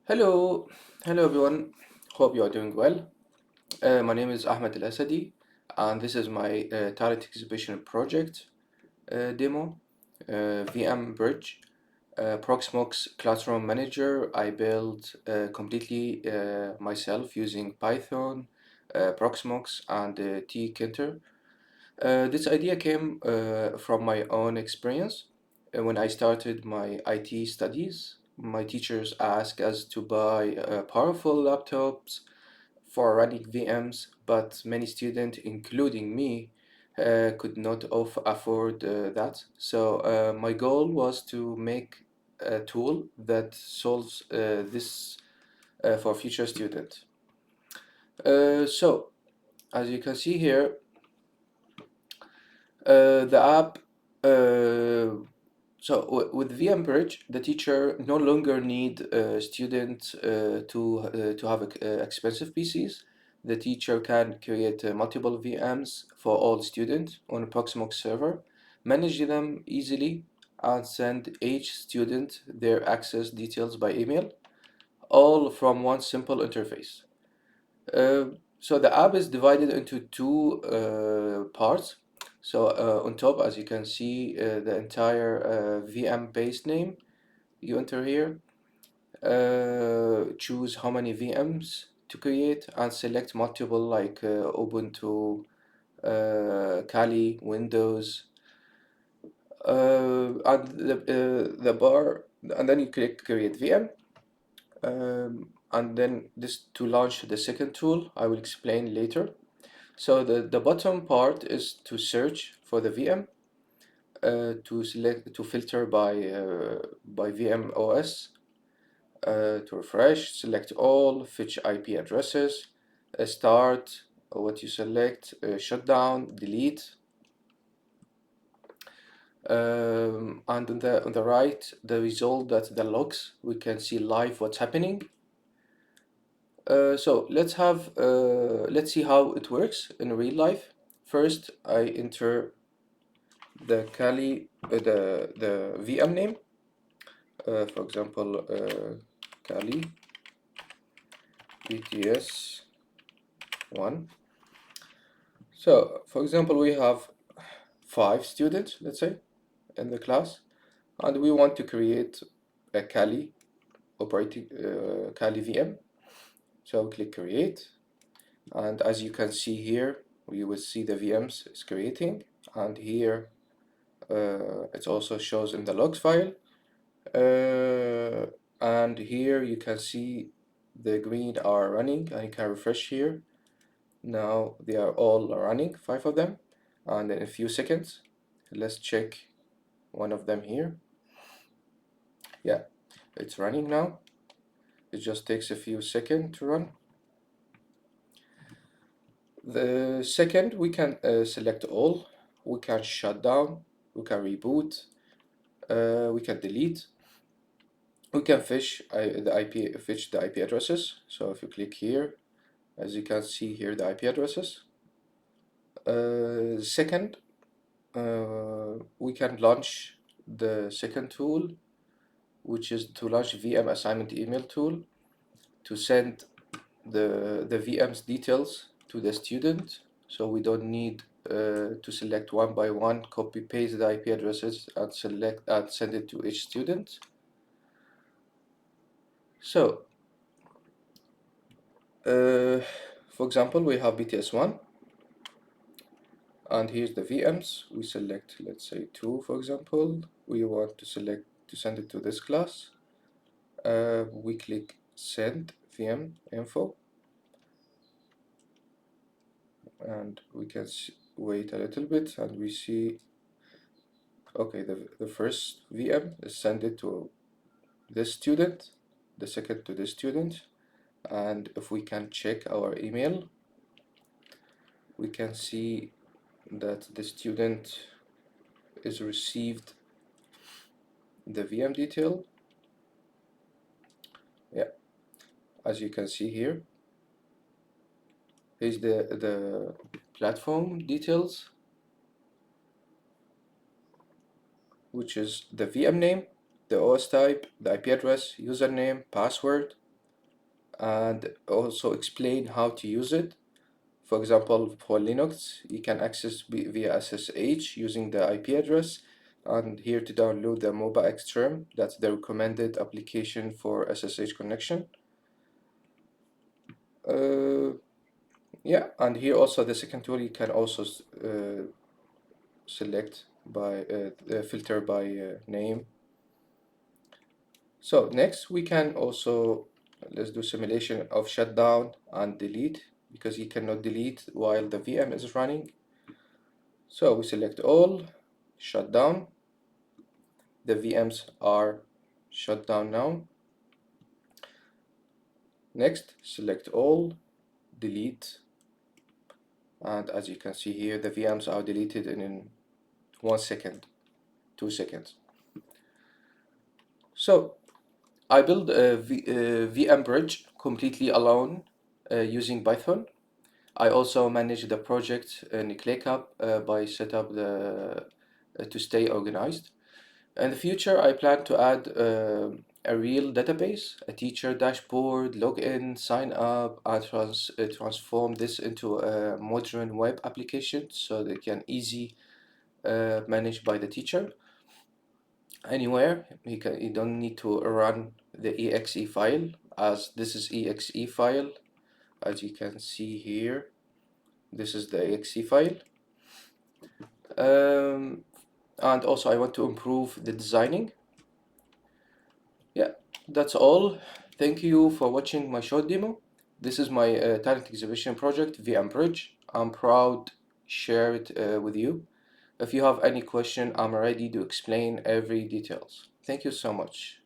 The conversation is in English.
Hello, hello everyone. Hope you are doing well. My name is Ahmed AL-ASADI, and this is my talent exhibition project demo, VM Bridge, Proxmox Classroom Manager. I built completely myself using Python, Proxmox, and Tkinter. This idea came from my own experience. When I started my IT studies, my teachers asked us to buy powerful laptops for running VMs, but many students, including me, could not afford that. So my goal was to make a tool that solves this for future students. So as you can see here, the app. With VMbridge, the teacher no longer need students to have expensive PCs. The teacher can create multiple VMs for all students on a Proxmox server, manage them easily, and send each student their access details by email, all from one simple interface. So the app is divided into two parts. So on top, as you can see, the entire VM base name. You enter here, choose how many VMs to create, and select multiple like Ubuntu, Kali, Windows, and the bar, and then you click Create VM. And then this to launch the second tool, I will explain later. So the bottom part is to search for the VM, to filter by VM OS, to refresh, select all, fetch IP addresses, start, what you select, shut down, delete, and on the right, the result that the logs, we can see live what's happening. So let's see how it works in real life. First, I enter the Kali, the VM name, for example, Kali BTS 1. So, for example, we have 5 students, let's say, in the class, and we want to create a Kali operating Kali VM. So click create, and as you can see here, we will see the VMs is creating, and here it also shows in the logs file. And here you can see the green are running, and you can refresh here. Now they are all running, 5 of them, and in a few seconds, let's check one of them here. Yeah, it's running now. It just takes a few seconds to run. The second, we can select all, we can shut down, we can reboot, we can delete. We can fetch the IP addresses. So if you click here, as you can see here, the IP addresses. Second, we can launch the second tool, which is to launch VM assignment email tool to send the VM's details to the student. So we don't need to select one by one, copy paste the IP addresses and select and send it to each student. So for example, we have BTS 1, and here's the VMs. We select, let's say, 2, for example. We want to select to send it to this class. We click send VM info, and we can wait a little bit, and we see, okay, the first VM is send it to this student, the second to this student, and if we can check our email, we can see that the student is received the VM detail. Yeah, as you can see here, here's the platform details, which is the VM name, the OS type, the IP address, username, password, and also explain how to use it. For example, for Linux, you can access via SSH using the IP address, and here to download the MobaX term, that's the recommended application for SSH connection. Yeah, and here also the second tool you can also select by filter by name. So next we can also let's do simulation of shutdown and delete, because you cannot delete while the VM is running. So we select all, shut down. The VMs are shut down now. Next, select all, delete, and as you can see here, the VMs are deleted in 1 second, 2 seconds. So I built a VM bridge completely alone using Python. I also manage the project in ClickUp by set up the to stay organized. In the future, I plan to add a real database, a teacher dashboard, login, sign up, and transform this into a modern web application so they can easy managed by the teacher anywhere. You don't need to run the exe file, as this is exe file, as you can see here. This is the exe file. And also I want to improve the designing. Yeah, that's all. Thank you for watching my short demo. This is my talent exhibition project, VM Bridge. I'm proud to share it with you. If you have any question, I'm ready to explain every details. Thank you so much.